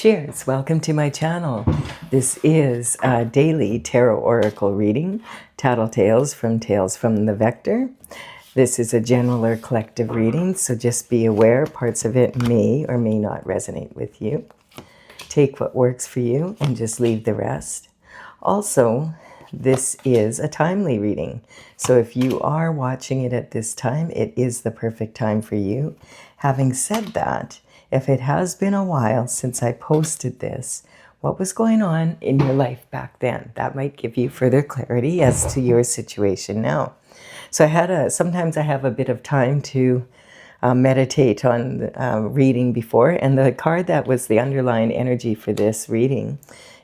Cheers! Welcome to my channel. This is a daily tarot oracle reading, Tattletales from Tales from the Vector. This is a general or collective reading, so just be aware parts of it may or may not resonate with you. Take what works for you and just leave the rest. Also, this is a timely reading, so if you are watching it at this time, it is the perfect time for you. Having said that, if it has been a while since I posted this, what was going on in your life back then? That might give you further clarity as to your situation now. So sometimes I have a bit of time to meditate on reading before, and the card that was the underlying energy for this reading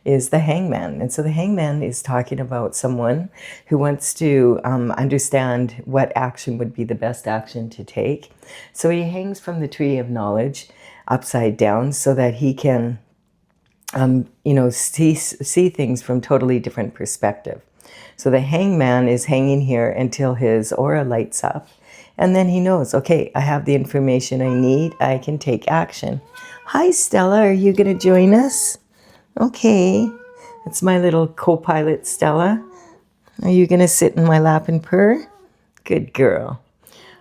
is the Hangman. And so the Hangman is talking about someone who wants to understand what action would be the best action to take. So he hangs from the tree of knowledge upside down so that he can see things from totally different perspective. So the Hangman is hanging here until his aura lights up, and then he knows, okay, I have the information I need, I can take action. Hi Stella, are you going to join us? Okay, it's my little co-pilot Stella. Are you going to sit in my lap and purr? Good girl.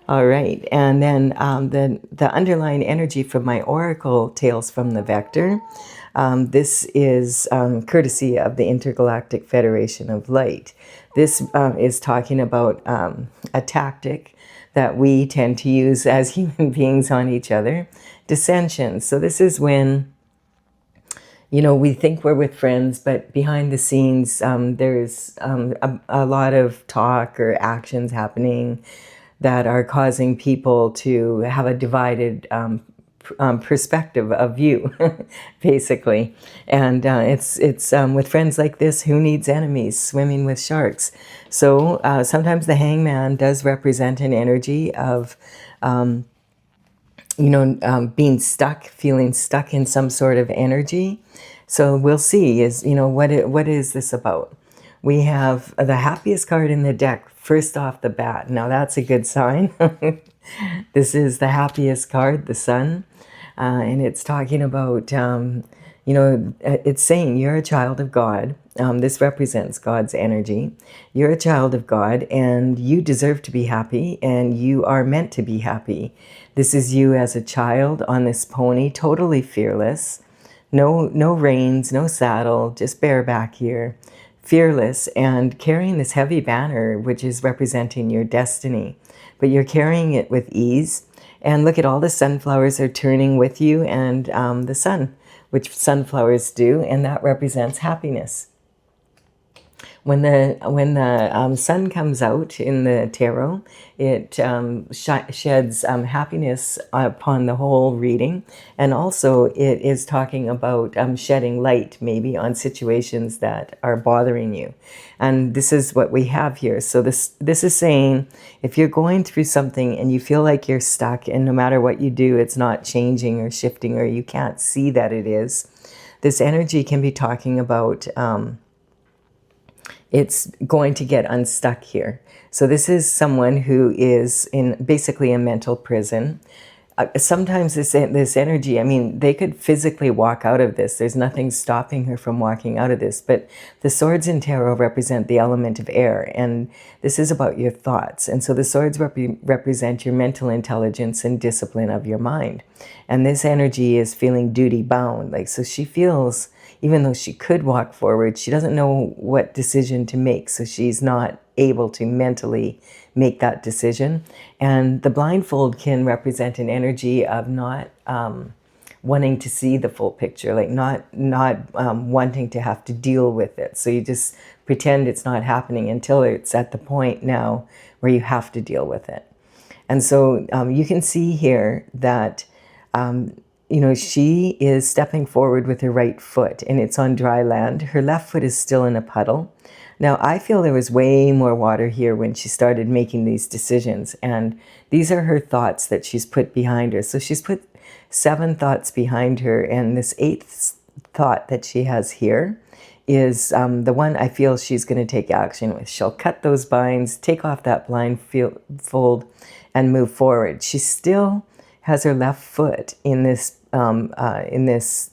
All right, and then the underlying energy from my oracle, Tales from the Vector, this is courtesy of the Intergalactic Federation of Light. This is talking about a tactic that we tend to use as human beings on each other, dissension. So this is when, we think we're with friends, but behind the scenes, there's a lot of talk or actions happening that are causing people to have a divided perspective of you, basically. And it's with friends like this, who needs enemies? Swimming with sharks. So sometimes the Hangman does represent an energy of being stuck, feeling stuck in some sort of energy. So we'll see what is this about? We have the happiest card in the deck first off the bat. Now that's a good sign. This is the happiest card, the Sun. And it's talking about, it's saying you're a child of God. This represents God's energy. You're a child of God and you deserve to be happy and you are meant to be happy. This is you as a child on this pony, totally fearless. No reins, no saddle, just bareback here. Fearless and carrying this heavy banner, which is representing your destiny. But you're carrying it with ease. And look at all the sunflowers are turning with you and the sun, which sunflowers do, and that represents happiness. When the sun comes out in the tarot, it sheds happiness upon the whole reading, and also it is talking about shedding light maybe on situations that are bothering you. And this is what we have here. So this is saying if you're going through something and you feel like you're stuck and no matter what you do, it's not changing or shifting or you can't see that it is, this energy can be talking about it's going to get unstuck here. So this is someone who is in basically a mental prison. Sometimes this energy, they could physically walk out of this. There's nothing stopping her from walking out of this. But the swords in tarot represent the element of air. And this is about your thoughts. And so the swords represent your mental intelligence and discipline of your mind. And this energy is feeling duty bound. So she feels, even though she could walk forward, she doesn't know what decision to make. So she's not able to mentally make that decision. And the blindfold can represent an energy of not wanting to see the full picture, not wanting to have to deal with it. So you just pretend it's not happening until it's at the point now where you have to deal with it. And so you can see here that she is stepping forward with her right foot and it's on dry land. Her left foot is still in a puddle. Now, I feel there was way more water here when she started making these decisions. And these are her thoughts that she's put behind her. So she's put 7 thoughts behind her. And this 8th thought that she has here is the one I feel she's going to take action with. She'll cut those binds, take off that blindfold, and move forward. She still has her left foot in this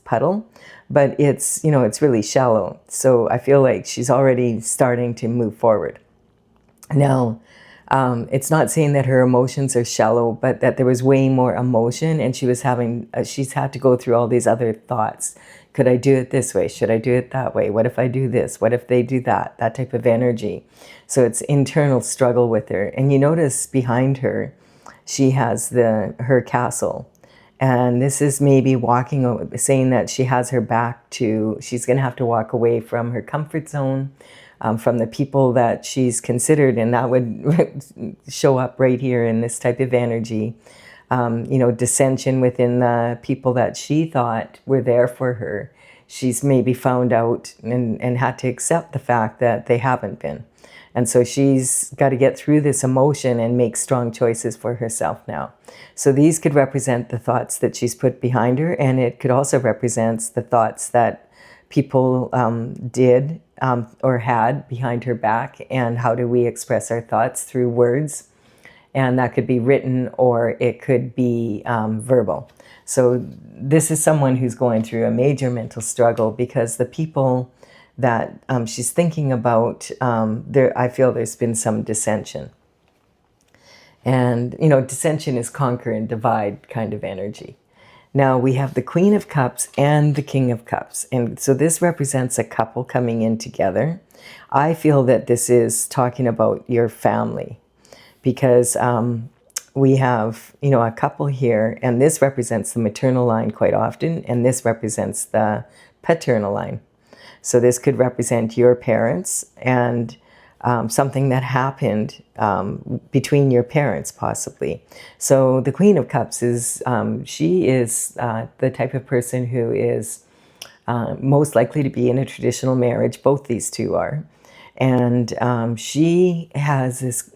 puddle, but it's, it's really shallow. So I feel like she's already starting to move forward. Now, it's not saying that her emotions are shallow, but that there was way more emotion, and she's had to go through all these other thoughts. Could I do it this way? Should I do it that way? What if I do this? What if they do that? That type of energy. So it's internal struggle with her. And you notice behind her, she has her castle. And this is maybe saying that she has her back to, she's going to have to walk away from her comfort zone, from the people that she's considered, and that would show up right here in this type of energy. Dissension within the people that she thought were there for her. She's maybe found out and had to accept the fact that they haven't been. And so she's got to get through this emotion and make strong choices for herself now. So these could represent the thoughts that she's put behind her, and it could also represent the thoughts that people did or had behind her back, and how do we express our thoughts through words. And that could be written or it could be verbal. So this is someone who's going through a major mental struggle, because the people that she's thinking about, I feel there's been some dissension. And, dissension is conquer and divide kind of energy. Now we have the Queen of Cups and the King of Cups. And so this represents a couple coming in together. I feel that this is talking about your family, because we have, a couple here, and this represents the maternal line quite often, and this represents the paternal line. So this could represent your parents and something that happened between your parents, possibly. So the Queen of Cups is, she is the type of person who is most likely to be in a traditional marriage. Both these two are. And she has this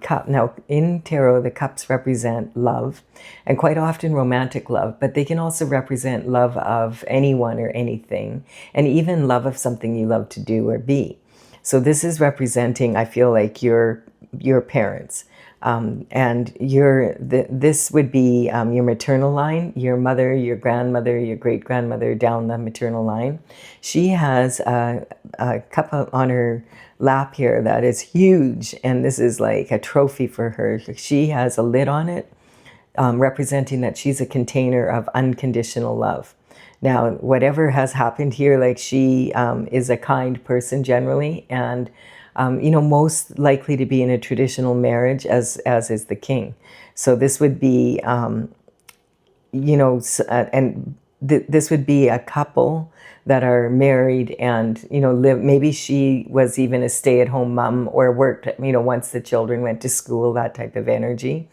cup. Now, in tarot, the cups represent love, and quite often romantic love, but they can also represent love of anyone or anything, and even love of something you love to do or be. So this is representing, I feel like, your parents. And this would be your maternal line, your mother, your grandmother, your great-grandmother down the maternal line. She has a cup on her lap here that is huge, and this is like a trophy for her. She has a lid on it, representing that she's a container of unconditional love. Now, whatever has happened here, like, she is a kind person generally, and most likely to be in a traditional marriage, as is the king. So this would be, this would be a couple that are married and, live. Maybe she was even a stay-at-home mom or worked, once the children went to school, that type of energy.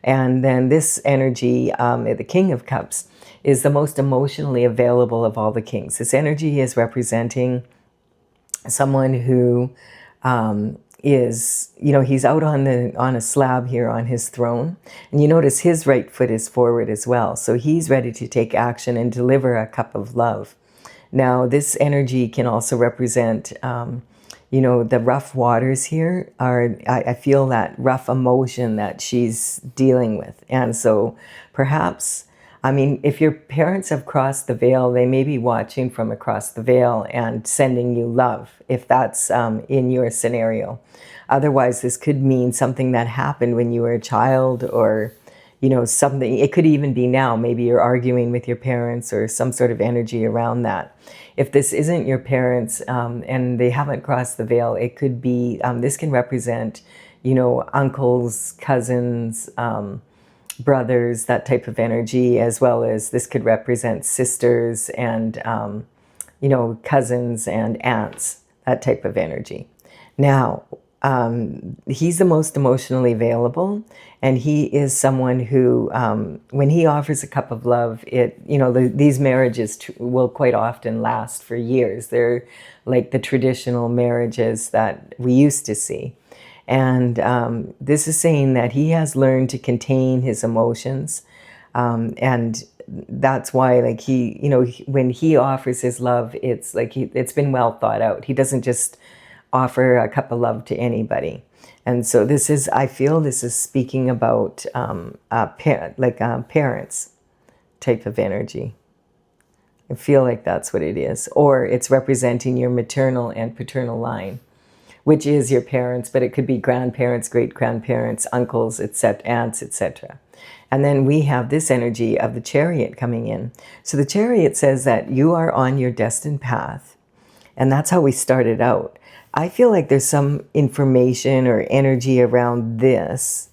And then this energy, the King of Cups, is the most emotionally available of all the kings. This energy is representing someone who is, he's out on a slab here on his throne, and you notice his right foot is forward as well. So he's ready to take action and deliver a cup of love. Now, this energy can also represent, the rough waters here are, I feel that rough emotion that she's dealing with. And so perhaps, if your parents have crossed the veil, they may be watching from across the veil and sending you love, if that's in your scenario. Otherwise, this could mean something that happened when you were a child, or, something. It could even be now. Maybe you're arguing with your parents or some sort of energy around that. If this isn't your parents and they haven't crossed the veil, it could be, this can represent, uncles, cousins, brothers, that type of energy, as well as this could represent sisters and, cousins and aunts, that type of energy. Now, he's the most emotionally available, and he is someone who, when he offers a cup of love, these marriages will quite often last for years. They're like the traditional marriages that we used to see. And this is saying that he has learned to contain his emotions. And that's why, like, when he offers his love, it's like it's been well thought out. He doesn't just offer a cup of love to anybody. And so this is, I feel this is speaking about parents type of energy. I feel like that's what it is. Or it's representing your maternal and paternal line, which is your parents, but it could be grandparents, great-grandparents, uncles, etc., aunts, etc. And then we have this energy of the Chariot coming in. So the Chariot says that you are on your destined path. And that's how we started out. I feel like there's some information or energy around this.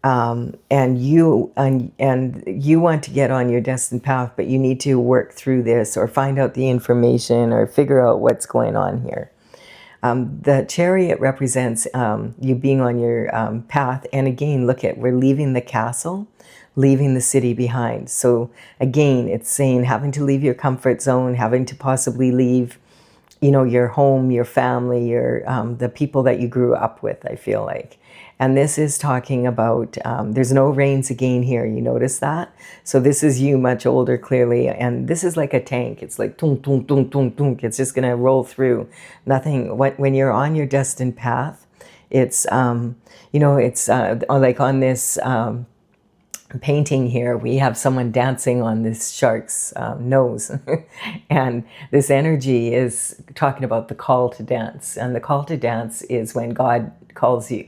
And you want to get on your destined path, but you need to work through this or find out the information or figure out what's going on here. The Chariot represents you being on your path. And again, look at, we're leaving the castle, leaving the city behind. So again, it's saying having to leave your comfort zone, having to possibly leave, your home, your family, your the people that you grew up with, I feel like. And this is talking about, there's no rains again here. You notice that? So this is you much older, clearly. And this is like a tank. It's like, tunk, tunk, tunk, tunk, tunk. It's just going to roll through. Nothing, when you're on your destined path, it's, it's like on this painting here, we have someone dancing on this shark's nose. And this energy is talking about the call to dance. And the call to dance is when God calls you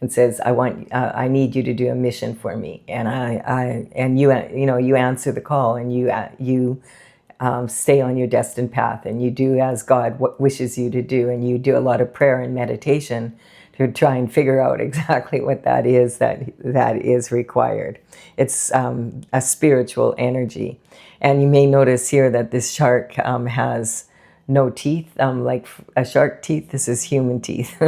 and says, I need you to do a mission for me. And you answer the call, and you stay on your destined path, and you do as God wishes you to do. And you do a lot of prayer and meditation to try and figure out exactly what that is required. It's a spiritual energy. And you may notice here that this shark has no teeth, like a shark teeth. This is human teeth.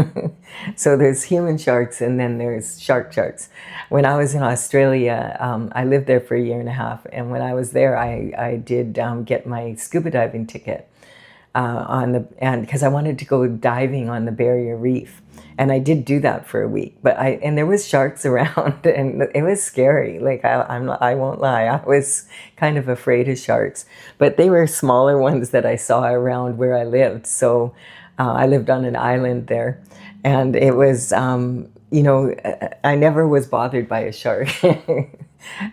So there's human sharks, and then there's sharks. When I was in Australia, I lived there for a year and a half. And when I was there, I did get my scuba diving ticket because I wanted to go diving on the Barrier Reef. And I did do that for a week, and there was sharks around, and it was scary. Like I won't lie, I was kind of afraid of sharks, but they were smaller ones that I saw around where I lived. So I lived on an island there, and it was, I never was bothered by a shark.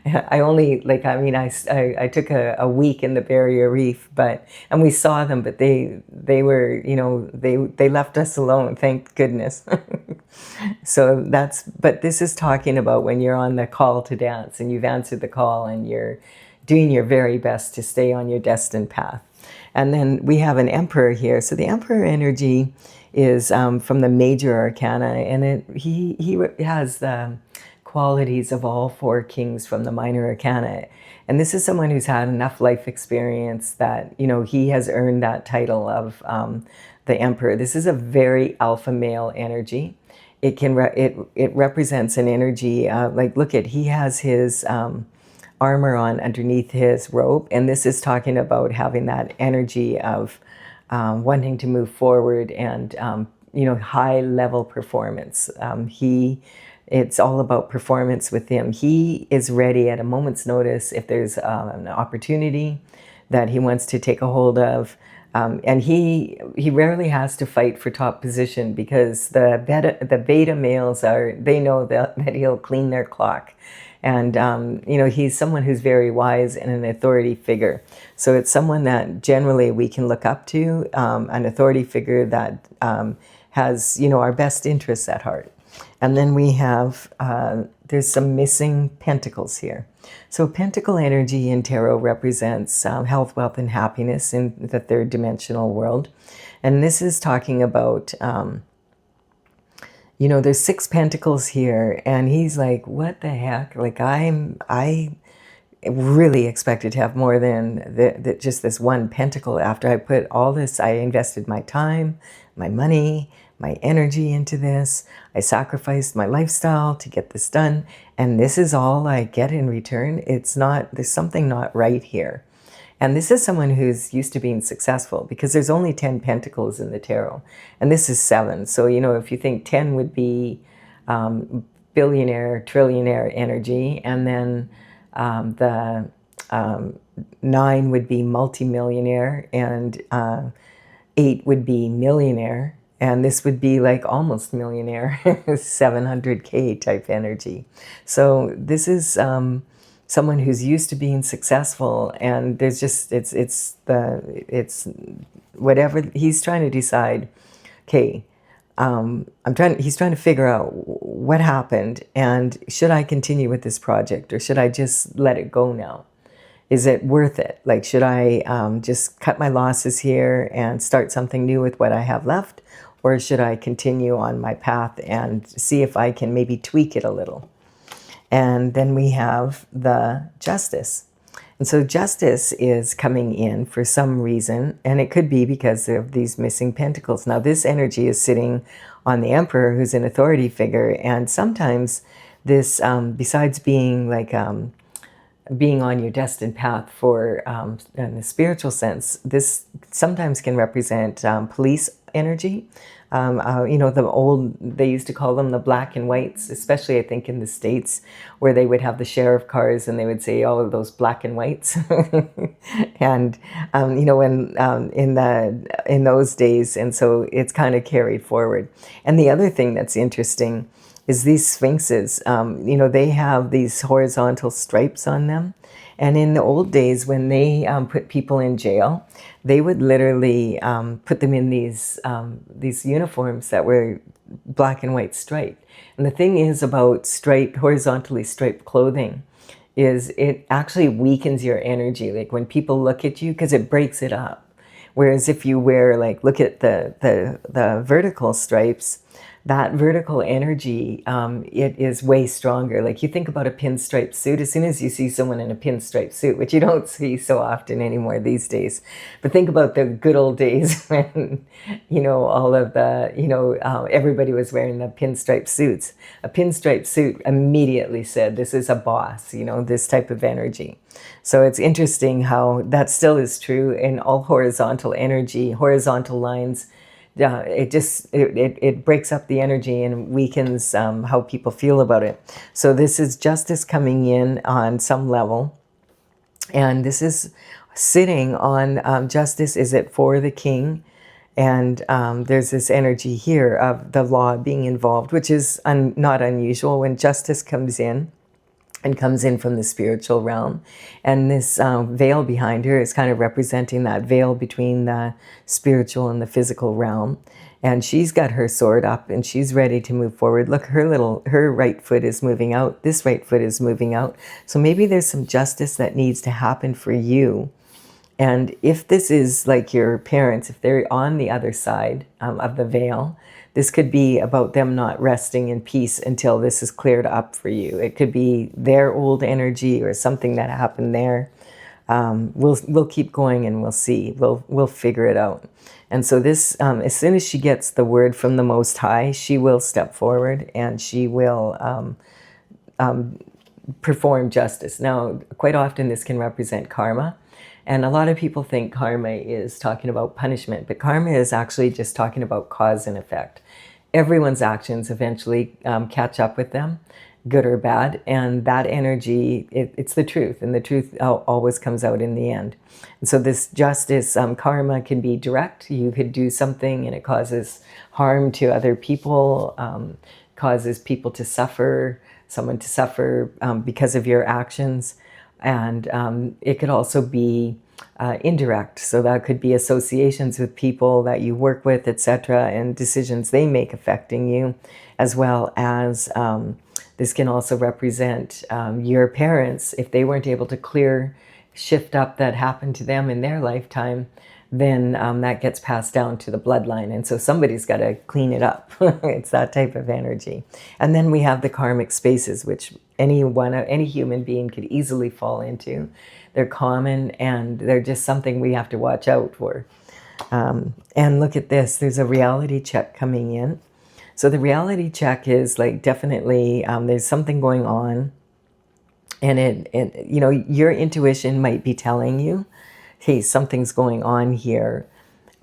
I only, I took a week in the Barrier Reef, and we saw them, but they were, they left us alone, thank goodness. So but this is talking about when you're on the call to dance, and you've answered the call, and you're doing your very best to stay on your destined path. And then we have an Emperor here. So the Emperor energy is from the major arcana, and he has the qualities of all four kings from the minor arcana. And this is someone who's had enough life experience that, he has earned that title of the Emperor. This is a very alpha male energy. It represents an energy, look at, he has his armor on underneath his robe. And this is talking about having that energy of wanting to move forward and, high level performance. It's all about performance with him. He is ready at a moment's notice if there's an opportunity that he wants to take a hold of. And he rarely has to fight for top position, because the beta males they know that he'll clean their clock. And, he's someone who's very wise and an authority figure. So it's someone that generally we can look up to, an authority figure that has, our best interests at heart. And then we have, there's some missing pentacles here. So pentacle energy in tarot represents health, wealth, and happiness in the third dimensional world. And this is talking about, there's 6 pentacles here, and he's like, what the heck? Like, I really expected to have more than just this one pentacle. After I put all this, I invested my time, my money, my energy into this. I sacrificed my lifestyle to get this done, and this is all I get in return. There's something not right here. And this is someone who's used to being successful, because there's only 10 pentacles in the tarot, and this is 7. So, if you think 10 would be billionaire, trillionaire energy, and then the 9 would be multimillionaire, and 8 would be millionaire, And this would be like almost millionaire, 700K type energy. So this is someone who's used to being successful, and there's just it's whatever he's trying to decide. Okay, he's trying to figure out what happened, and should I continue with this project, or should I just let it go now? Is it worth it? Like, should I just cut my losses here and start something new with what I have left? Or should I continue on my path and see if I can maybe tweak it a little? And then we have the Justice. And so Justice is coming in for some reason, and it could be because of these missing pentacles. Now, this energy is sitting on the Emperor, who's an authority figure, and sometimes this, besides being like being on your destined path for, in the spiritual sense, this sometimes can represent police energy. The old, they used to call them the black and whites, especially I think in the States, where they would have the sheriff cars and they would say, oh, those black and whites. And, when in those days, and so it's kind of carried forward. And the other thing that's interesting is these sphinxes. They have these horizontal stripes on them. And in the old days, when they put people in jail, they would literally put them in these uniforms that were black and white striped. And the thing is about horizontally striped clothing is it actually weakens your energy. Like when people look at you, because it breaks it up. Whereas if you wear, look at the vertical stripes, that vertical energy, it is way stronger. Like you think about a pinstripe suit, as soon as you see someone in a pinstripe suit, which you don't see so often anymore these days, but think about the good old days when, all of the, everybody was wearing the pinstripe suits. A pinstripe suit immediately said, this is a boss, this type of energy. So it's interesting how that still is true in all horizontal energy, horizontal lines. It breaks up the energy and weakens how people feel about it. So this is Justice coming in on some level. And this is sitting on Justice. Is it for the king? And there's this energy here of the law being involved, which is not unusual when Justice comes in. And comes in from the spiritual realm. And this veil behind her is kind of representing that veil between the spiritual and the physical realm. And she's got her sword up and she's ready to move forward. Look, her right foot is moving out. This right foot is moving out. So maybe there's some justice that needs to happen for you. And if this is like your parents, if they're on the other side of the veil, this could be about them not resting in peace until this is cleared up for you. It could be their old energy or something that happened there. We'll keep going and we'll see. We'll figure it out. And so this, as soon as she gets the word from the Most High, she will step forward and she will perform justice. Now, quite often this can represent karma. And a lot of people think karma is talking about punishment, but karma is actually just talking about cause and effect. Everyone's actions eventually catch up with them, good or bad, and that energy, it's the truth, and the truth always comes out in the end. And so this justice, karma can be direct. You could do something and it causes harm to other people, causes people to suffer, someone to suffer because of your actions. And it could also be indirect. So that could be associations with people that you work with, etc., and decisions they make affecting you, as well as this can also represent your parents. If they weren't able to shift up that happened to them in their lifetime, then that gets passed down to the bloodline. And so somebody's got to clean it up. It's that type of energy. And then we have the karmic spaces, which any human being could easily fall into. They're common and they're just something we have to watch out for. And look at this, there's a reality check coming in. So the reality check is like definitely there's something going on, and your intuition might be telling you, hey, something's going on here,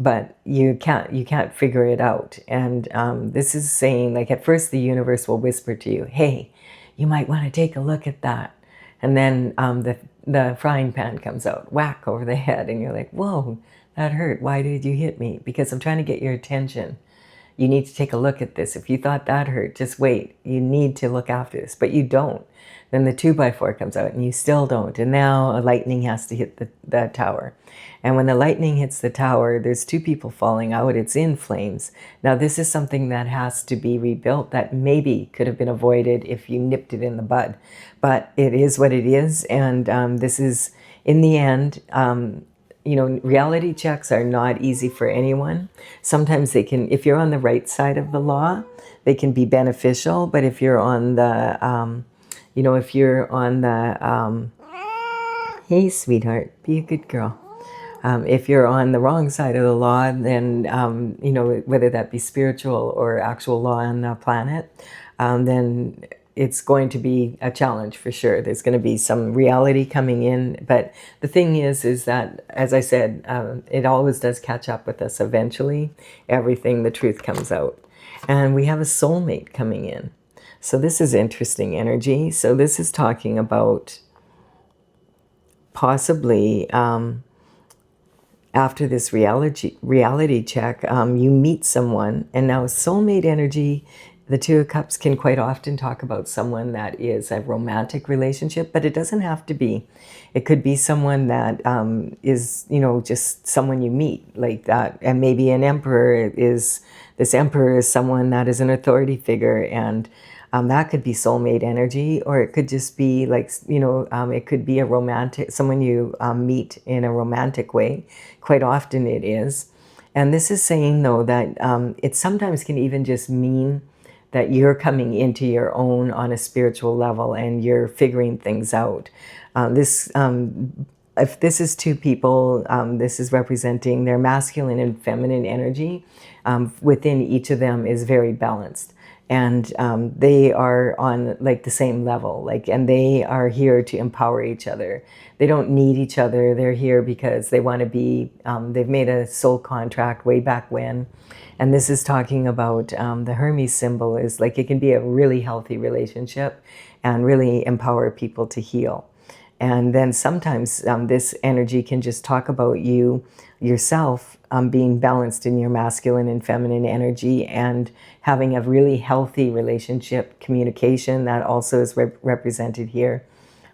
but you can't figure it out. And this is saying, like, at first the universe will whisper to you, hey, you might want to take a look at that. And then the frying pan comes out, whack over the head, and you're like, whoa, that hurt. Why did you hit me? Because I'm trying to get your attention. You need to take a look at this. If you thought that hurt, just wait. You need to look after this, but you don't. Then the 2x4 comes out and you still don't. And now a lightning has to hit the tower. And when the lightning hits the tower, there's 2 people falling out. It's in flames. Now this is something that has to be rebuilt that maybe could have been avoided if you nipped it in the bud. But it is what it is. And this is, in the end, you know, reality checks are not easy for anyone. Sometimes they can, if you're on the right side of the law, they can be beneficial. But if you're on the, you know, if you're on the, hey, sweetheart, be a good girl. If you're on the wrong side of the law, then, you know, whether that be spiritual or actual law on the planet, then it's going to be a challenge for sure. There's going to be some reality coming in. But the thing is that, as I said, it always does catch up with us eventually. Everything, the truth comes out. And we have a soulmate coming in. So this is interesting energy. So this is talking about possibly after this reality check, you meet someone. And now soulmate energy, the 2 of Cups can quite often talk about someone that is a romantic relationship, but it doesn't have to be. It could be someone that is, you know, just someone you meet like that. And maybe an emperor is, this emperor is someone that is an authority figure, and that could be soulmate energy, or it could just be like, you know, it could be a romantic, someone you meet in a romantic way. Quite often it is. And this is saying, though, that it sometimes can even just mean that you're coming into your own on a spiritual level and you're figuring things out. If this is 2 people, this is representing their masculine and feminine energy. Within each of them is very balanced. And they are on like the same level, like, and they are here to empower each other. They don't need each other. They're here because they want to be, they've made a soul contract way back when. And this is talking about the Hermes symbol is like, it can be a really healthy relationship and really empower people to heal. And then sometimes this energy can just talk about yourself being balanced in your masculine and feminine energy and having a really healthy relationship communication that also is represented here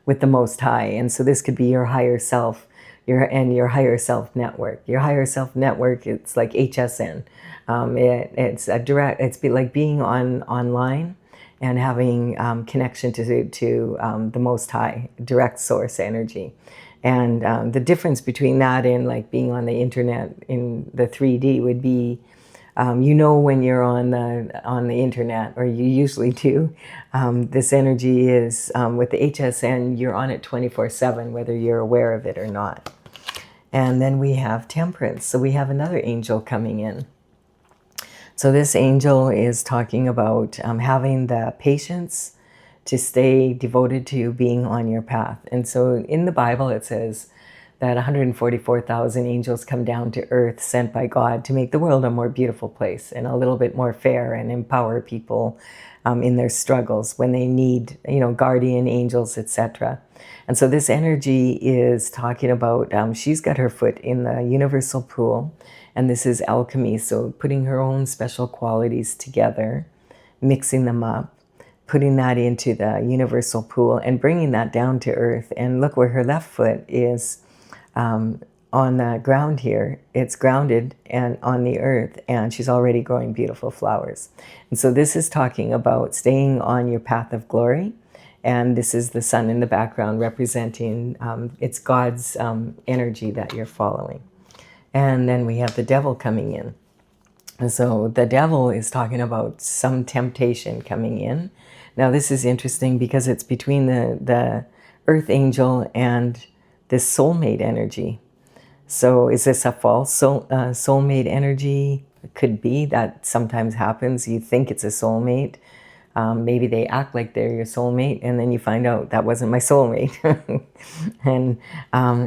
with the Most High. And so this could be your higher self, your higher self network. Your higher self network, it's like HSN. It's a direct, it's like being online and having connection to the Most High, direct source energy. And the difference between that and like being on the internet in the 3D would be, you know, when you're on the internet, or you usually do, this energy is, with the HSN, you're on it 24/7, whether you're aware of it or not. And then we have Temperance. So we have another angel coming in. So this angel is talking about having the patience to stay devoted to being on your path. And so in the Bible, it says that 144,000 angels come down to earth sent by God to make the world a more beautiful place and a little bit more fair and empower people in their struggles when they need, you know, guardian angels, etc. And so this energy is talking about, she's got her foot in the universal pool, and this is alchemy. So putting her own special qualities together, mixing them up, putting that into the universal pool and bringing that down to earth. And look where her left foot is on the ground here. It's grounded and on the earth, and she's already growing beautiful flowers. And so this is talking about staying on your path of glory. And this is the sun in the background representing, it's God's energy that you're following. And then we have the devil coming in. And so the devil is talking about some temptation coming in. Now this is interesting because it's between the earth angel and this soulmate energy. So is this a false soulmate energy? It could be. That sometimes happens. You think it's a soulmate. Maybe they act like they're your soulmate, and then you find out that wasn't my soulmate. And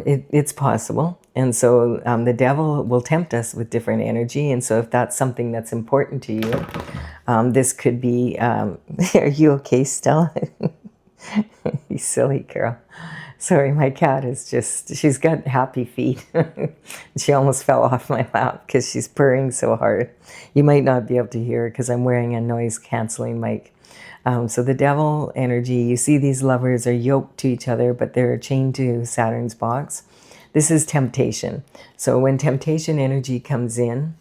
it's possible. And so the devil will tempt us with different energy. And so if that's something that's important to you, this could be, are you okay, Stella? You silly girl. Sorry, my cat is just, she's got happy feet. She almost fell off my lap because she's purring so hard. You might not be able to hear her because I'm wearing a noise canceling mic. So the devil energy, you see these lovers are yoked to each other, but they're chained to Saturn's box. This is temptation. So when temptation energy comes in,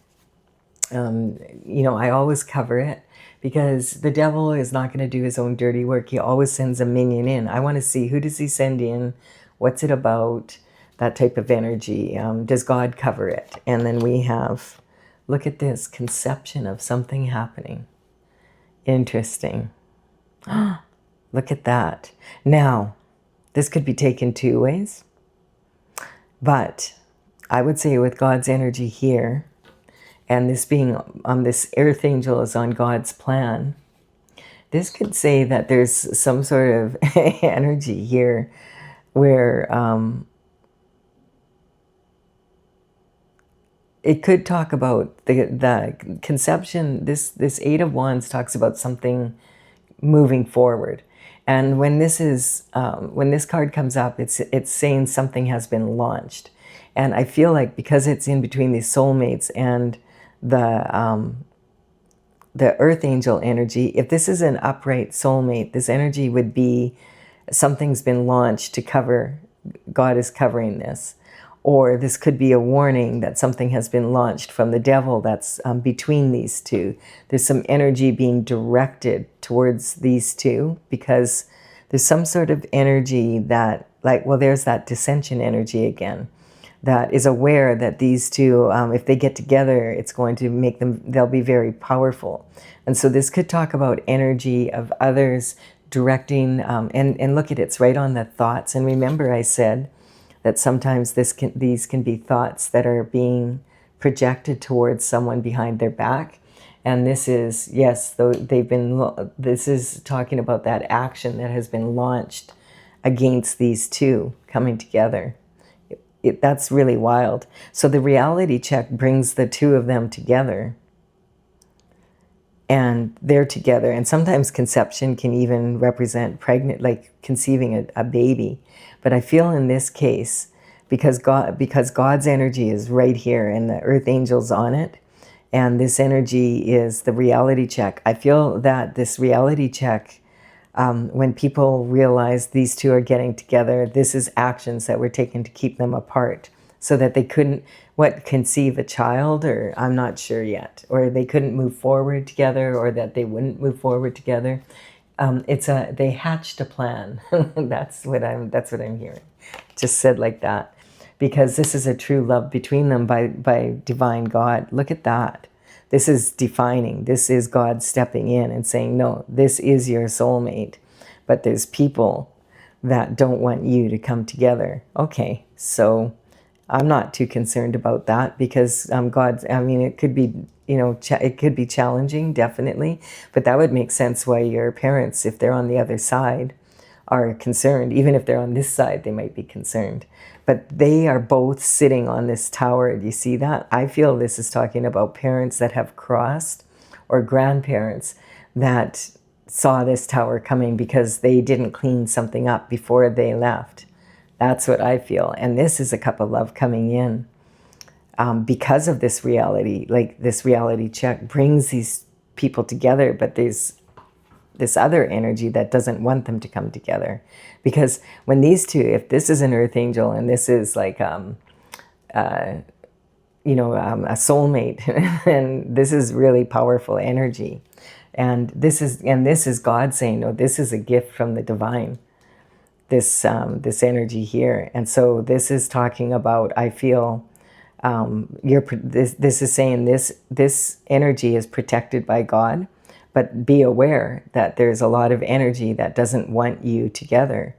I always cover it because the devil is not going to do his own dirty work. He always sends a minion in. I want to see, who does he send in? What's it about? That type of energy. Does God cover it? And then we have, look at this, conception of something happening. Interesting. Look at that. Now, this could be taken two ways, but I would say with God's energy here, and this being this earth angel is on God's plan, this could say that there's some sort of energy here where it could talk about the conception. This Eight of Wands talks about something moving forward. And when this card comes up, it's saying something has been launched. And I feel like because it's in between these soulmates and the earth angel energy, if this is an upright soulmate, this energy would be something's been launched to cover, God is covering this. Or this could be a warning that something has been launched from the devil that's between these two. There's some energy being directed towards these two because there's some sort of energy that, there's that dissension energy again, that is aware that these two, if they get together, it's going to make them, they'll be very powerful. And so this could talk about energy of others directing, and look at it, it's right on the thoughts. And remember I said that sometimes these can be thoughts that are being projected towards someone behind their back. And this is, yes, this is talking about that action that has been launched against these two coming together. That's really wild. So the reality check brings the two of them together. And they're together. And sometimes conception can even represent pregnant, like conceiving a baby. But I feel in this case, because God's energy is right here and the earth angel's on it, and this energy is the reality check. I feel that this reality check, when people realize these two are getting together, this is actions that were taken to keep them apart so that they couldn't, conceive a child, or I'm not sure yet, or they couldn't move forward together, or that they wouldn't move forward together. They hatched a plan. That's what I'm hearing. Just said like that, because this is a true love between them by divine God. Look at that. This is defining. This is God stepping in and saying, no, this is your soulmate. But there's people that don't want you to come together. Okay, so I'm not too concerned about that because it could be, it could be challenging, definitely. But that would make sense why your parents, if they're on the other side, are concerned. Even if they're on this side, they might be concerned. But they are both sitting on this tower. Do you see that? I feel this is talking about parents that have crossed, or grandparents that saw this tower coming because they didn't clean something up before they left. That's what I feel. And this is a cup of love coming in because of this reality. Like, this reality check brings these people together, but there's this other energy that doesn't want them to come together. Because when these two, if this is an earth angel and this is like, a soulmate, and this is really powerful energy. And this is God saying, no, this is a gift from the divine. This energy here. And so this is talking about, I feel, this is saying this energy is protected by God, but be aware that there's a lot of energy that doesn't want you together.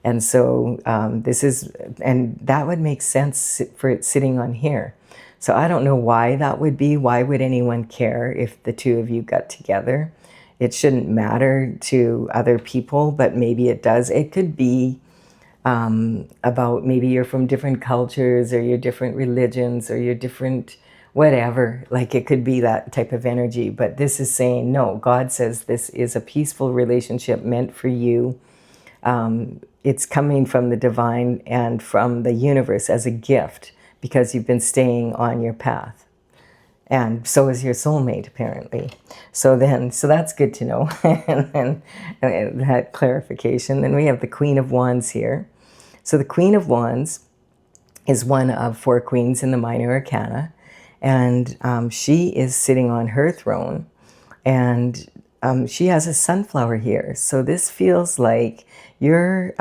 And so and that would make sense for it sitting on here. So I don't know why that would be. Why would anyone care if the two of you got together? It shouldn't matter to other people, but maybe it does. It could be about maybe you're from different cultures, or you're different religions, or you're different whatever. Like, it could be that type of energy. But this is saying, no, God says this is a peaceful relationship meant for you. it's coming from the divine and from the universe as a gift because you've been staying on your path. And so is your soulmate, apparently. So that's good to know. And then that clarification. Then we have the Queen of Wands here. So the Queen of Wands is one of 4 queens in the Minor Arcana. And she is sitting on her throne. And she has a sunflower here. So this feels like your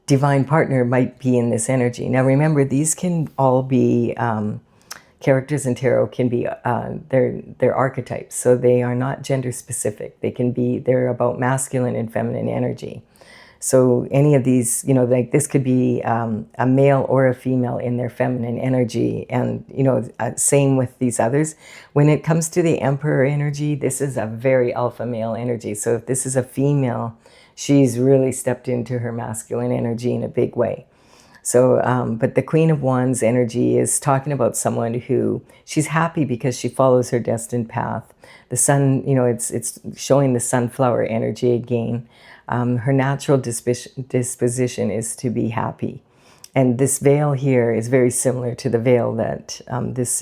divine partner might be in this energy. Now remember, these can all be... characters in tarot can be, they're archetypes, so they are not gender specific. They're about masculine and feminine energy. So any of these, like this could be a male or a female in their feminine energy. And, same with these others. When it comes to the Emperor energy, this is a very alpha male energy. So if this is a female, she's really stepped into her masculine energy in a big way. So, but the Queen of Wands energy is talking about someone who, she's happy because she follows her destined path. The sun, it's showing the sunflower energy again. Her natural disposition is to be happy. And this veil here is very similar to the veil that this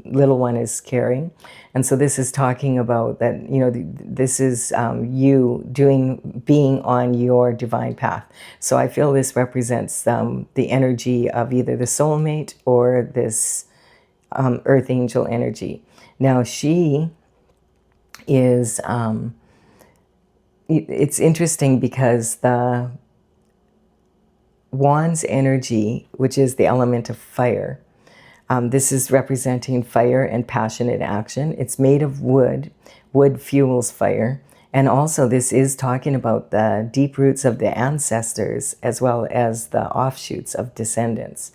little one is carrying. And so this is talking about that, this is you being on your divine path. So I feel this represents the energy of either the soulmate or this earth angel energy. Now she is, it's interesting because the Wands energy, which is the element of fire, this is representing fire and passionate action. It's made of wood. Wood fuels fire. And also this is talking about the deep roots of the ancestors as well as the offshoots of descendants.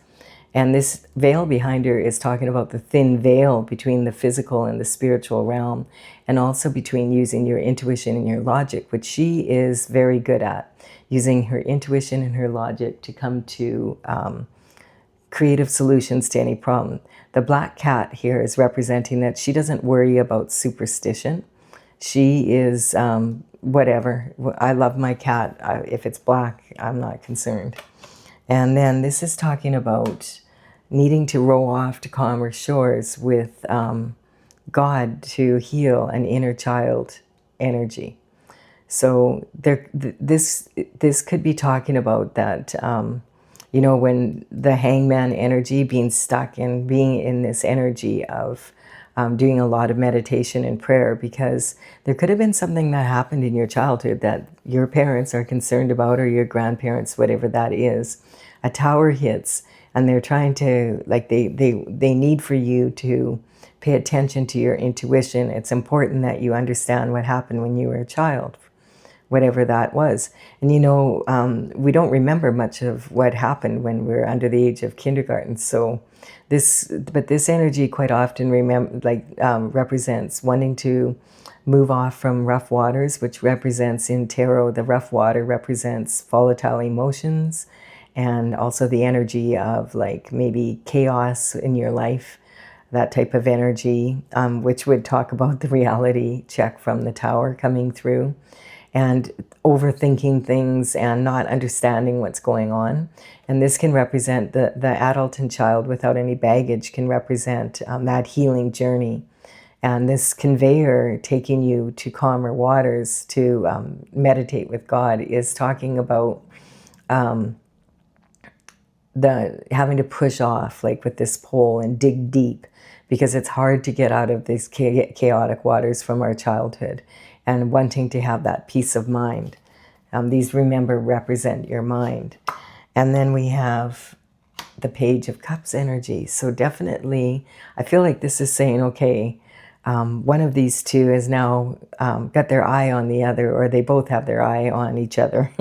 And this veil behind her is talking about the thin veil between the physical and the spiritual realm, and also between using your intuition and your logic, which she is very good at, using her intuition and her logic to come to creative solutions to any problem. The black cat here is representing that she doesn't worry about superstition. She is whatever. I love my cat. If it's black, I'm not concerned. And then this is talking about needing to row off to calmer shores with God to heal an inner child energy. So this could be talking about that, when the hangman energy, being stuck and being in this energy of doing a lot of meditation and prayer, because there could have been something that happened in your childhood that your parents are concerned about, or your grandparents, whatever that is. A tower hits and they're trying to, like, they need for you to pay attention to your intuition. It's important that you understand what happened when you were a child, whatever that was. And we don't remember much of what happened when we were under the age of kindergarten. So this energy quite often represents wanting to move off from rough waters, which represents in tarot, the rough water represents volatile emotions, and also the energy of like maybe chaos in your life, that type of energy, which would talk about the reality check from the tower coming through, and overthinking things and not understanding what's going on. And this can represent the adult and child without any baggage, can represent that healing journey. And this conveyor taking you to calmer waters to meditate with God is talking about having to push off, like with this pole, and dig deep, because it's hard to get out of these chaotic waters from our childhood, and wanting to have that peace of mind. These, remember, represent your mind. And then we have the Page of Cups energy. So definitely, I feel like this is saying, okay, one of these two has now got their eye on the other, or they both have their eye on each other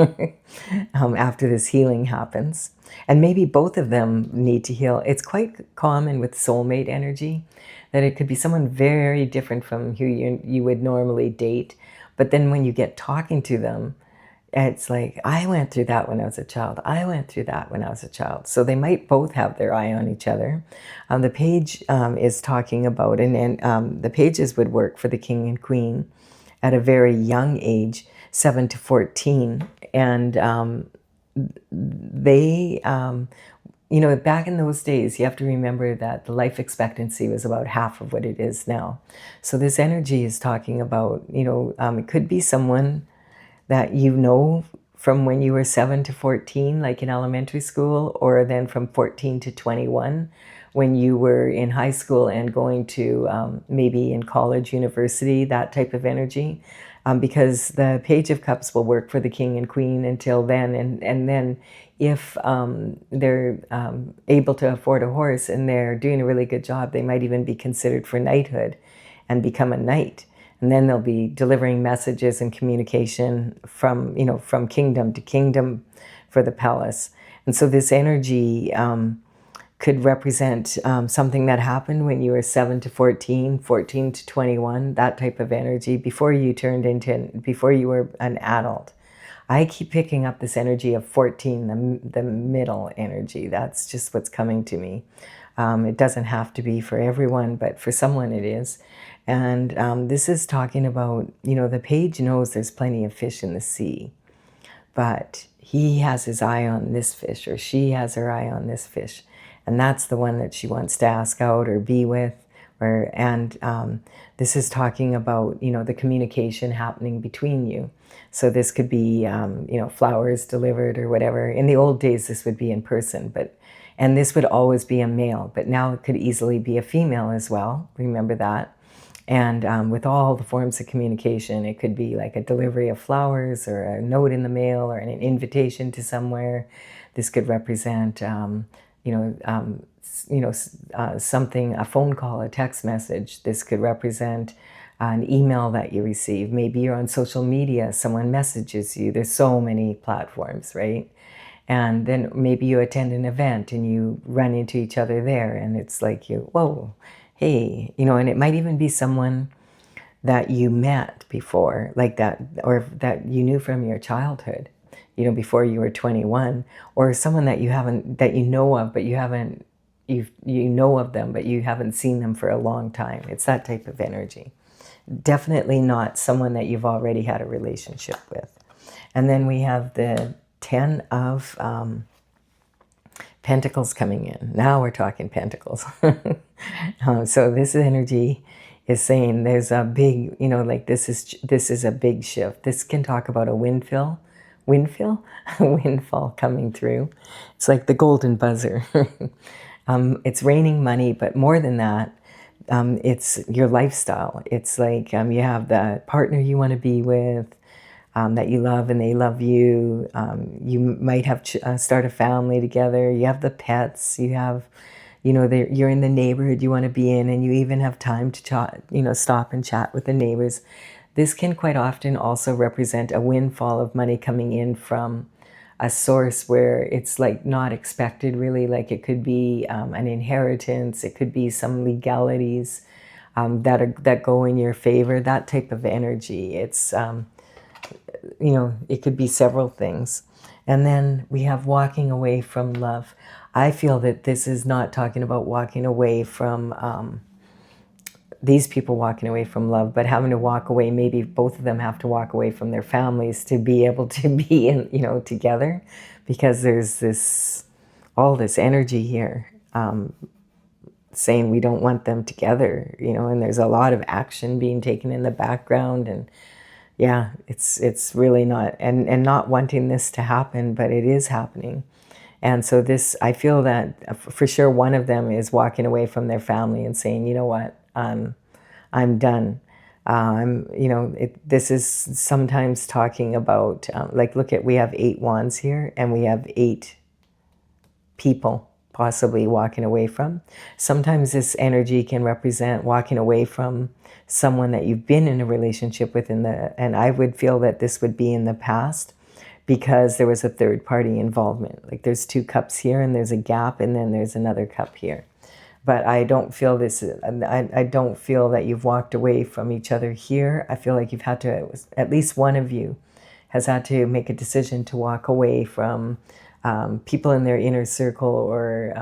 after this healing happens. And maybe both of them need to heal. It's quite common with soulmate energy that it could be someone very different from who you would normally date. But then when you get talking to them, it's like, I went through that when I was a child. I went through that when I was a child. So they might both have their eye on each other. The page is talking about, and the pages would work for the king and queen at a very young age. 7 to 14. And they, back in those days, you have to remember that the life expectancy was about half of what it is now. So this energy is talking about, it could be someone that from when you were 7 to 14, like in elementary school, or then from 14 to 21, when you were in high school and going to maybe in college, university, that type of energy. Because the Page of Cups will work for the King and Queen until then. And then if they're able to afford a horse and they're doing a really good job, they might even be considered for knighthood and become a knight. And then they'll be delivering messages and communication from kingdom to kingdom for the palace. And so this energy could represent something that happened when you were 7 to 14, 14 to 21, that type of energy, before you were an adult. I keep picking up this energy of 14, the middle energy. That's just what's coming to me. It doesn't have to be for everyone, but for someone it is. And this is talking about, the page knows there's plenty of fish in the sea, but he has his eye on this fish, or she has her eye on this fish. And that's the one that she wants to ask out or be with. This is talking about, the communication happening between you. So this could be, flowers delivered or whatever. In the old days, this would be in person, and this would always be a male, but now it could easily be a female as well. Remember that. And with all the forms of communication, it could be like a delivery of flowers or a note in the mail or an invitation to somewhere. This could represent, something, a phone call, a text message. This could represent an email that you receive. Maybe you're on social media, someone messages you. There's so many platforms, right? And then maybe you attend an event and you run into each other there, and it's like whoa, hey, and it might even be someone that you met before, like that, or that you knew from your childhood, before you were 21, or someone that you know of, but you know of them, but you haven't seen them for a long time. It's that type of energy. Definitely not someone that you've already had a relationship with. And then we have the 10 of Pentacles coming in. Now we're talking Pentacles. So this energy is saying there's a big, this is a big shift. This can talk about a windfall coming through. It's like the golden buzzer. It's raining money, but more than that, it's your lifestyle. It's like you have the partner you want to be with, that you love and they love you. You might have start a family together. You have the pets. You have, you're in the neighborhood you want to be in, and you even have time to chat, stop and chat with the neighbors. This can quite often also represent a windfall of money coming in from a source where it's like not expected, really. Like it could be an inheritance. It could be some legalities that go in your favor. That type of energy. It's it could be several things. And then we have walking away from love. I feel that this is not talking about walking away from these people walking away from love, but having to walk away. Maybe both of them have to walk away from their families to be able to be together, because there's all this energy here saying we don't want them together, and there's a lot of action being taken in the background. And yeah, it's really not, and not wanting this to happen, but it is happening. And so this, I feel that for sure one of them is walking away from their family and saying, you know what, I'm done. This is sometimes talking about, we have 8 wands here, and we have 8 people possibly walking away from. Sometimes this energy can represent walking away from someone that you've been in a relationship with and I would feel that this would be in the past, because there was a third party involvement. Like there's 2 cups here, and there's a gap, and then there's another cup here. But I don't feel I don't feel that you've walked away from each other here. I feel like you've had to, at least one of you has had to make a decision to walk away from people in their inner circle, or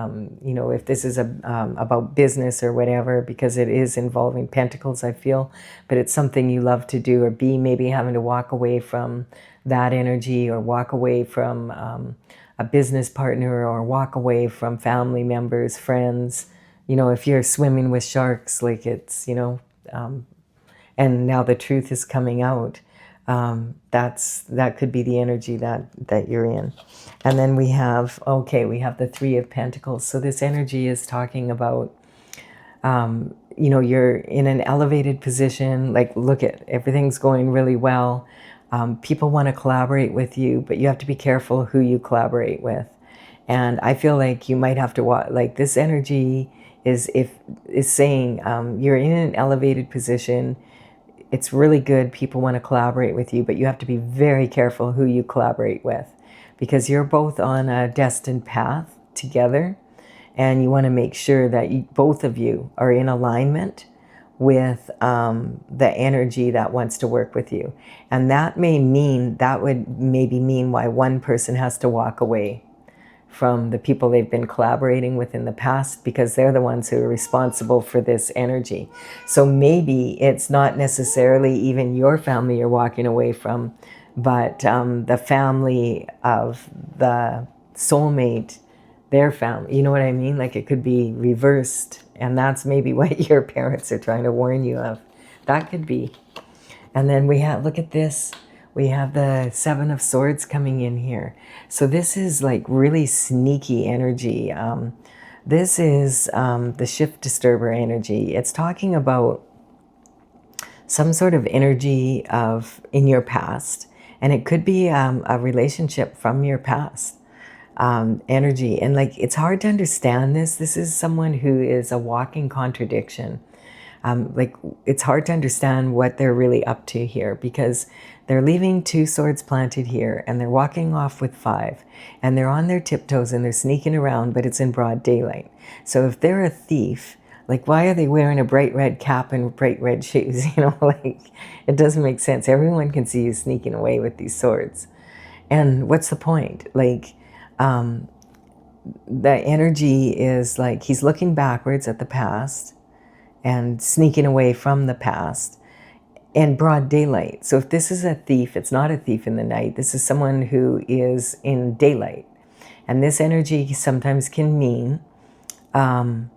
if this is about business or whatever, because it is involving pentacles, I feel, but it's something you love to do, or B, maybe having to walk away from that energy, or walk away from a business partner, or walk away from family members, friends. If you're swimming with sharks, like it's, and now the truth is coming out. That could be the energy that you're in. And then we have the Three of Pentacles. So this energy is talking about, you're in an elevated position. Like, look, at everything's going really well. People want to collaborate with you, but you have to be careful who you collaborate with. And I feel like you might have to watch. Like, this energy is saying you're in an elevated position. It's really good. People want to collaborate with you, but you have to be very careful who you collaborate with, because you're both on a destined path together, and you want to make sure that both of you are in alignment with the energy that wants to work with you. And that would maybe mean why one person has to walk away from the people they've been collaborating with in the past, because they're the ones who are responsible for this energy. So maybe it's not necessarily even your family you're walking away from, but the family of the soulmate, their family. You know what I mean? Like, it could be reversed, and that's maybe what your parents are trying to warn you of. That could be. And then look at this. We have the Seven of Swords coming in here. So this is like really sneaky energy. This is the shift disturber energy. It's talking about some sort of energy in your past. And it could be a relationship from your past energy. And like, it's hard to understand this. This is someone who is a walking contradiction. It's hard to understand what they're really up to here, because they're leaving 2 swords planted here, and they're walking off with 5, and they're on their tiptoes, and they're sneaking around, but it's in broad daylight. So if they're a thief, like, why are they wearing a bright red cap and bright red shoes? Like, it doesn't make sense. Everyone can see you sneaking away with these swords. And what's the point? Like, the energy is like he's looking backwards at the past and sneaking away from the past in broad daylight. So if this is a thief, it's not a thief in the night. This is someone who is in daylight. And this energy sometimes can mean that,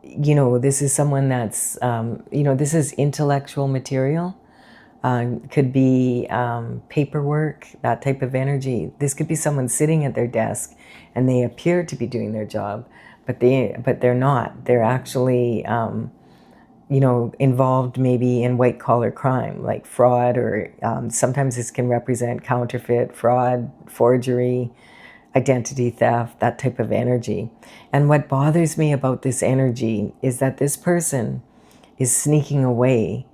this is someone that's, this is intellectual material. Could be paperwork, that type of energy. This could be someone sitting at their desk, and they appear to be doing their job, but they're not. They're actually, involved maybe in white collar crime, like fraud, or sometimes this can represent counterfeit, fraud, forgery, identity theft, that type of energy. And what bothers me about this energy is that this person is sneaking away,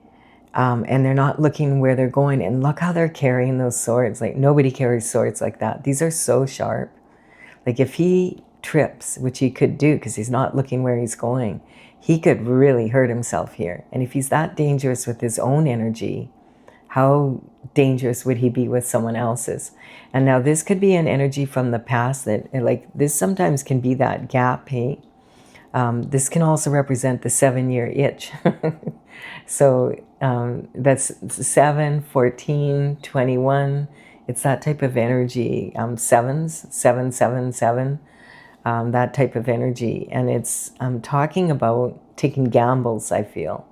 and they're not looking where they're going. And look how they're carrying those swords. Like, nobody carries swords like that. These are so sharp. Like, if he trips, which he could do because he's not looking where he's going, he could really hurt himself here. And if he's that dangerous with his own energy, how dangerous would he be with someone else's? And now this could be an energy from the past that, like, this sometimes can be that gap, hey? This can also represent the 7-year itch. So that's 7, 14, 21. It's that type of energy. Sevens, 7, 7, 7. That type of energy. And it's talking about taking gambles, I feel,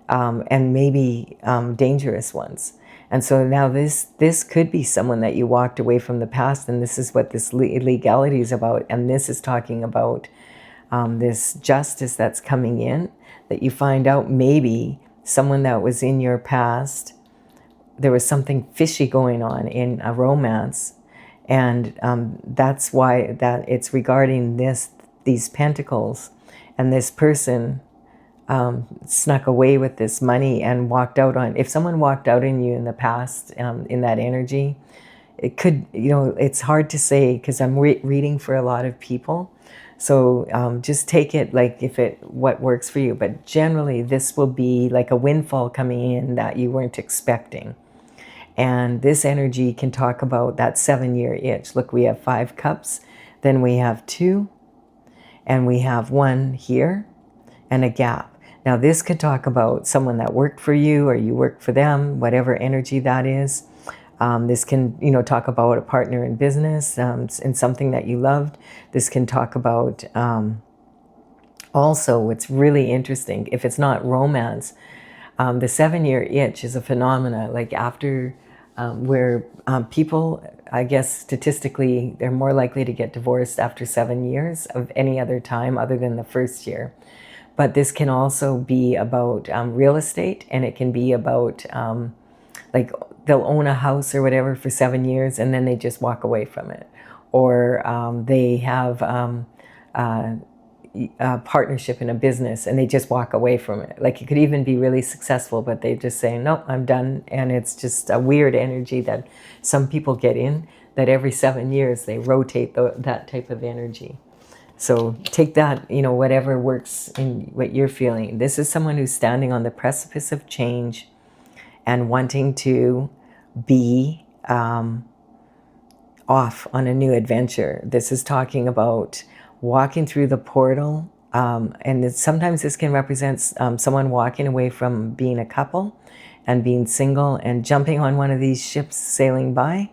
and maybe dangerous ones. And so now this could be someone that you walked away from the past, and this is what this illegality is about. And this is talking about this justice that's coming in, that you find out maybe someone that was in your past, there was something fishy going on in a romance. And that's why that it's regarding these pentacles, and this person snuck away with this money and walked out on. If someone walked out on you in the past, in that energy, it could, it's hard to say because I'm reading for a lot of people. So just take it like what works for you. But generally, this will be like a windfall coming in that you weren't expecting. And this energy can talk about that 7-year itch. Look, we have 5 cups, then we have 2, and we have 1 here, and a gap. Now this could talk about someone that worked for you or you worked for them, whatever energy that is. This can, talk about a partner in business, and something that you loved. This can talk about, also, what's really interesting, if it's not romance, the 7-year itch is a phenomena, like after, where people, I guess statistically, they're more likely to get divorced after 7 years of any other time other than the first year. But this can also be about real estate, and it can be about like they'll own a house or whatever for 7 years and then they just walk away from it. Or they have a partnership in a business and they just walk away from it. Like it could even be really successful, but they just say, nope, I'm done. And it's just a weird energy that some people get in, that every 7 years they rotate that type of energy. So take that, whatever works in what you're feeling. This is someone who's standing on the precipice of change and wanting to be off on a new adventure. This is talking about walking through the portal, and sometimes this can represent someone walking away from being a couple and being single and jumping on one of these ships sailing by,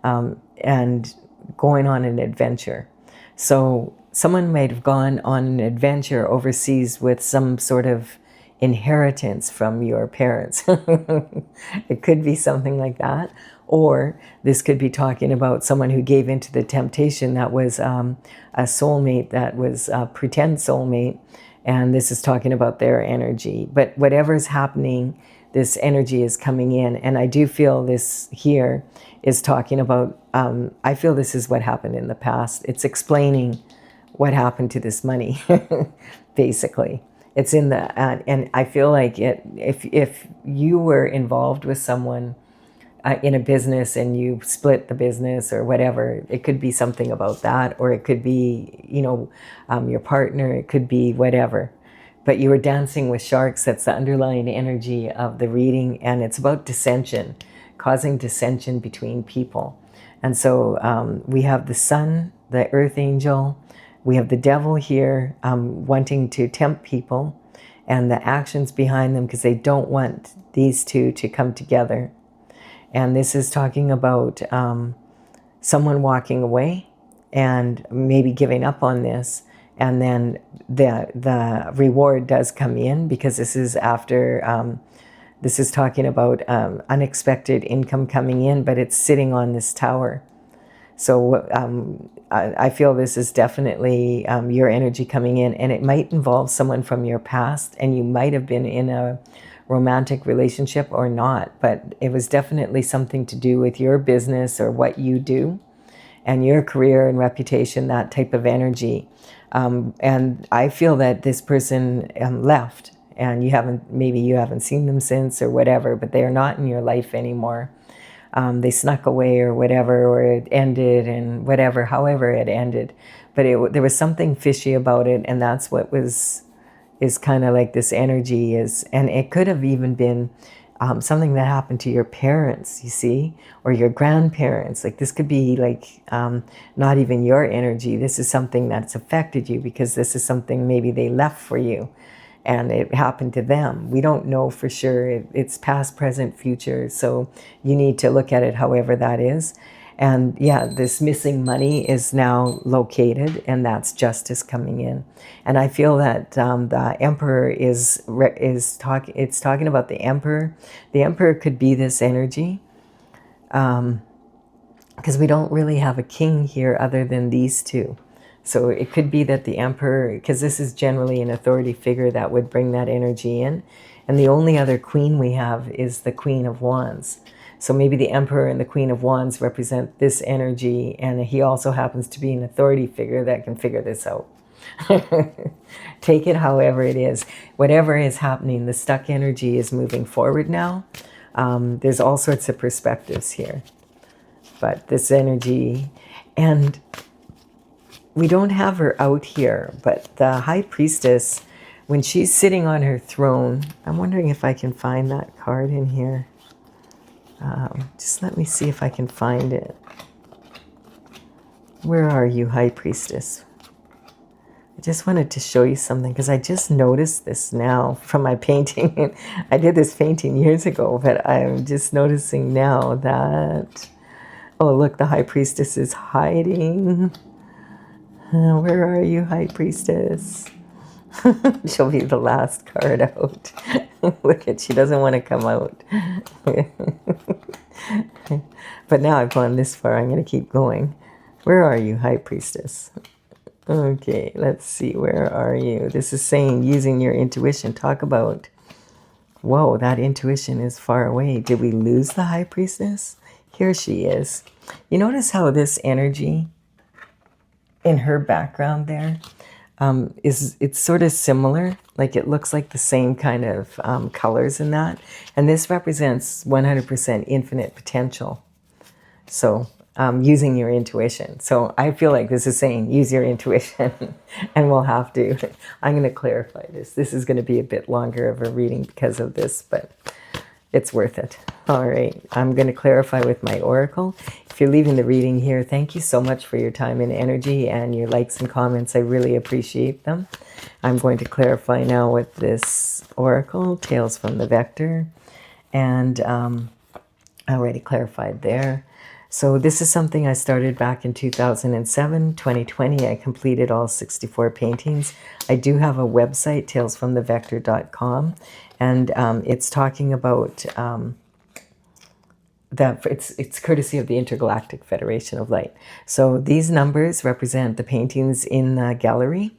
and going on an adventure. So someone might have gone on an adventure overseas with some sort of inheritance from your parents. It could be something like that. Or this could be talking about someone who gave into the temptation that was a soulmate, that was a pretend soulmate. And this is talking about their energy. But whatever's happening, this energy is coming in. And I do feel this here is talking about, I feel this is what happened in the past. It's explaining what happened to this money, basically. It's in the, and I feel like if you were involved with someone in a business and you split the business or whatever, it could be something about that, or it could be, your partner, it could be whatever. But you were dancing with sharks. That's the underlying energy of the reading, and it's about dissension, causing dissension between people. And so we have the sun, the earth angel, we have the devil here, wanting to tempt people, and the actions behind them because they don't want these two to come together. And this is talking about someone walking away and maybe giving up on this, and then the reward does come in, because this is after, this is talking about unexpected income coming in, but it's sitting on this tower. So I feel this is definitely your energy coming in, and it might involve someone from your past, and you might have been in a romantic relationship or not, but it was definitely something to do with your business or what you do and your career and reputation, that type of energy. And I feel that this person left, and maybe you haven't seen them since or whatever, but they are not in your life anymore. They snuck away or whatever, or it ended and whatever, however it ended. But there was something fishy about it, and that's what is kind of like this energy is. And it could have even been something that happened to your parents, you see, or your grandparents. Like this could be like not even your energy. This is something that's affected you, because this is something maybe they left for you and it happened to them. We don't know for sure. It's past, present, future. So you need to look at it however that is. And yeah, this missing money is now located, and that's justice coming in. And I feel that the Emperor it's talking about the Emperor. The Emperor could be this energy, because we don't really have a king here other than these two. So it could be that the Emperor, because this is generally an authority figure that would bring that energy in. And the only other queen we have is the Queen of Wands. So maybe the Emperor and the Queen of Wands represent this energy, and he also happens to be an authority figure that can figure this out. Take it however it is. Whatever is happening, the stuck energy is moving forward now. There's all sorts of perspectives here. But this energy, and we don't have her out here, but the High Priestess, when she's sitting on her throne, I'm wondering if I can find that card in here. Just let me see if I can find it. Where are you, High Priestess? I just wanted to show you something because I just noticed this now from my painting. I did this painting years ago, but I'm just noticing now that, oh, look, the High Priestess is hiding. Where are you, High Priestess? She'll be the last card out. Look at, she doesn't want to come out. But now I've gone this far, I'm going to keep going. Where are you, High Priestess? Okay, let's see, where are you? This is saying using your intuition. Talk about, whoa, that intuition is far away. Did we lose the High Priestess? Here she is. You notice how this energy in her background there it's sort of similar, like it looks like the same kind of colors in that, and this represents 100% infinite potential. So using your intuition. So I feel like this is saying use your intuition. And we'll have to, I'm going to clarify this is going to be a bit longer of a reading because of this, but it's worth it. All right, I'm going to clarify with my oracle. If you're leaving the reading here, thank you so much for your time and energy and your likes and comments. I really appreciate them. I'm going to clarify now with this oracle, Tales from the Vector, and I already clarified there. So this is something I started back in 2007, 2020. I completed all 64 paintings. I do have a website, talesfromthevector.com, and it's talking about that it's courtesy of the Intergalactic Federation of Light. So these numbers represent the paintings in the gallery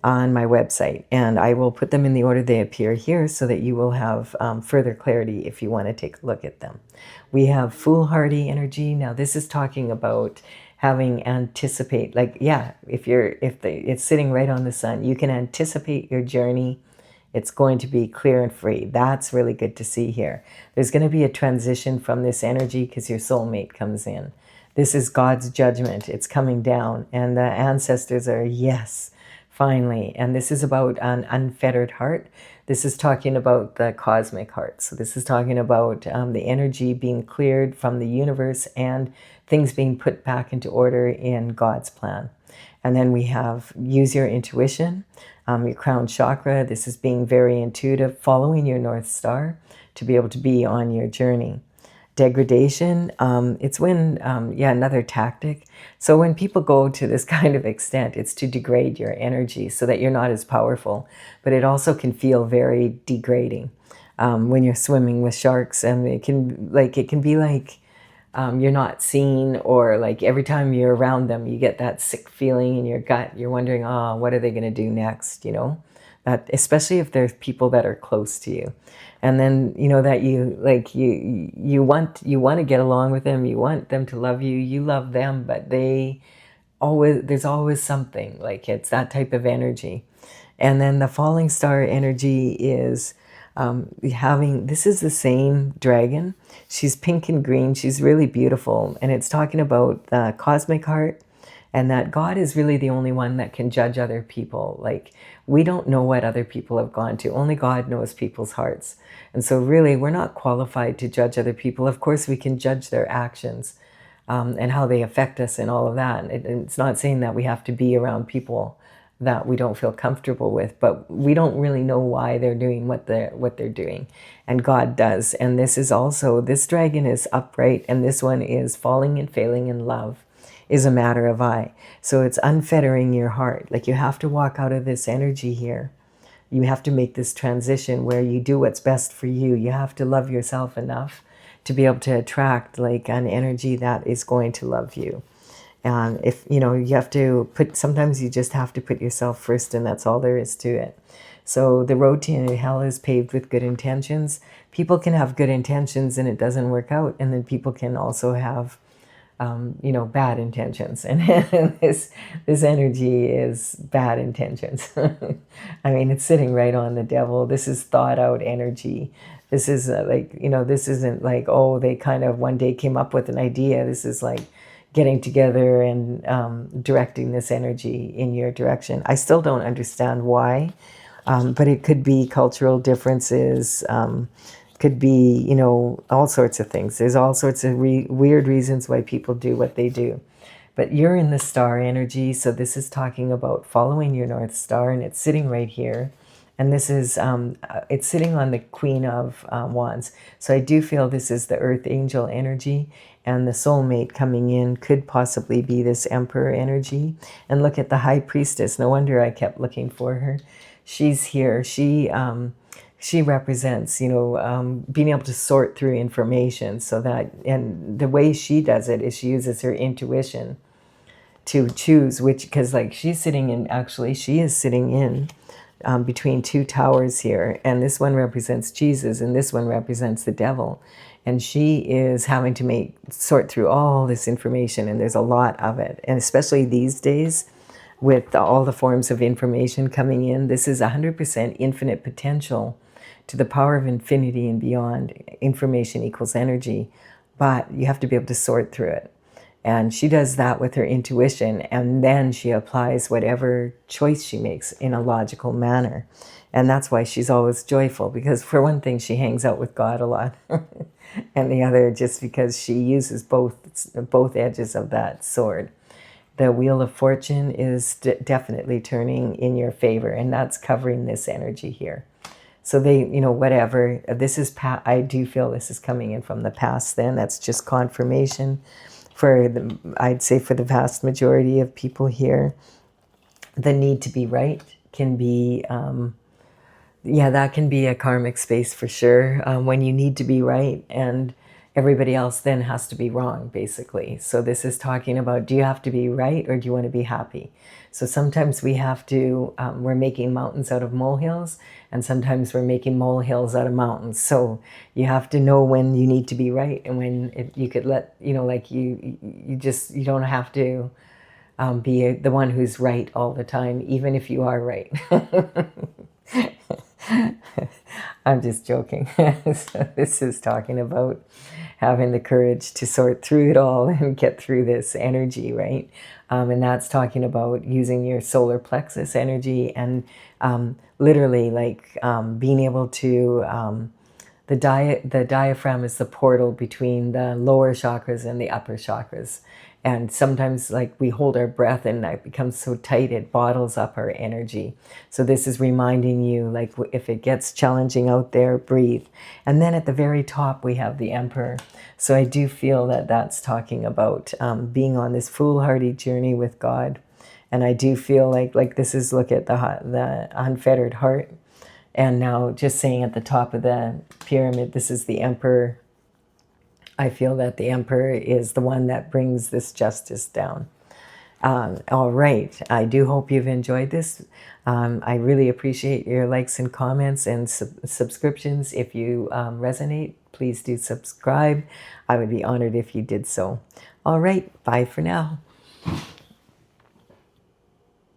on my website, and I will put them in the order they appear here so that you will have further clarity if you want to take a look at them. We have foolhardy energy. Now this is talking about having anticipate, like, yeah, if it's sitting right on the sun, you can anticipate your journey. It's going to be clear and free. That's really good to see here. There's going to be a transition from this energy because your soulmate comes in. This is God's judgment. It's coming down, and the ancestors are, yes, finally. And this is about an unfettered heart. This is talking about the cosmic heart. So this is talking about the energy being cleared from the universe and things being put back into order in God's plan. And then we have use your intuition, your crown chakra. This is being very intuitive, following your North Star to be able to be on your journey. Degradation, it's when, another tactic. So when people go to this kind of extent, it's to degrade your energy so that you're not as powerful. But it also can feel very degrading when you're swimming with sharks, and it can be like you're not seen, or like every time you're around them, you get that sick feeling in your gut. You're wondering, oh, what are they going to do next? You know, that especially if there's people that are close to you. And then, you know, that you want to get along with them. You want them to love you. You love them, but there's always something, like it's that type of energy. And then the falling star energy is this is the same dragon. She's pink and green. She's really beautiful. And it's talking about the cosmic heart, and that God is really the only one that can judge other people. Like, we don't know what other people have gone to. Only God knows people's hearts. And so really, we're not qualified to judge other people. Of course, we can judge their actions and how they affect us and all of that. And it's not saying that we have to be around people that we don't feel comfortable with, but we don't really know why they're doing what they're doing. And God does. And this is also, this dragon is upright, and this one is falling and failing in love. Is a matter of I. So it's unfettering your heart. Like, you have to walk out of this energy here. You have to make this transition where you do what's best for you. You have to love yourself enough to be able to attract like an energy that is going to love you. And if, you know, you have to sometimes you just have to put yourself first, and that's all there is to it. So the road to hell is paved with good intentions. People can have good intentions and it doesn't work out. And then people can also have bad intentions, and this energy is bad intentions. I mean, it's sitting right on the devil. This is thought out energy. This is this isn't like, oh, they kind of one day came up with an idea. This is like getting together and directing this energy in your direction. I still don't understand why, but it could be cultural differences. could be, you know, all sorts of things. There's all sorts of weird reasons why people do what they do. But you're in the star energy, so this is talking about following your North Star, and it's sitting right here. And this is, it's sitting on the Queen of Wands. So I do feel this is the Earth Angel energy, and the soulmate coming in could possibly be this Emperor energy. And look at the High Priestess. No wonder I kept looking for her. She's here. She represents, you know, being able to sort through information, so that, and the way she does it is she uses her intuition to choose which, because like she's sitting in, actually she is sitting in between two towers here, and this one represents Jesus and this one represents the devil, and she is having to sort through all this information, and there's a lot of it, and especially these days with all the forms of information coming in, this is 100% infinite potential to the power of infinity and beyond. Information equals energy, but you have to be able to sort through it. And she does that with her intuition, and then she applies whatever choice she makes in a logical manner. And that's why she's always joyful, because for one thing, she hangs out with God a lot. And the other, just because she uses both edges of that sword. The Wheel of Fortune is definitely turning in your favor, and that's covering this energy here. So they, you know, whatever, this is, I do feel this is coming in from the past then. That's just confirmation for the, I'd say for the vast majority of people here. The need to be right can be, yeah, that can be a karmic space for sure. When you need to be right and everybody else then has to be wrong, basically. So this is talking about, do you have to be right or do you want to be happy? So sometimes we have to, we're making mountains out of molehills, and sometimes we're making molehills out of mountains. So you have to know when you need to be right, and when you could let, you know, like you don't have to be the one who's right all the time, even if you are right. I'm just joking. So this is talking about having the courage to sort through it all and get through this energy, right? And that's talking about using your solar plexus energy, and literally like being able to, the diaphragm is the portal between the lower chakras and the upper chakras. And sometimes like we hold our breath and it becomes so tight it bottles up our energy. So this is reminding you, like, if it gets challenging out there, breathe. And then at the very top we have the Emperor. So I do feel that that's talking about being on this foolhardy journey with God. And I do feel like this is, look at the unfettered heart. And now just saying at the top of the pyramid, this is the Emperor. I feel that the Emperor is the one that brings this justice down. All right. I do hope you've enjoyed this. I really appreciate your likes and comments and subscriptions. If you resonate, please do subscribe. I would be honored if you did so. All right. Bye for now.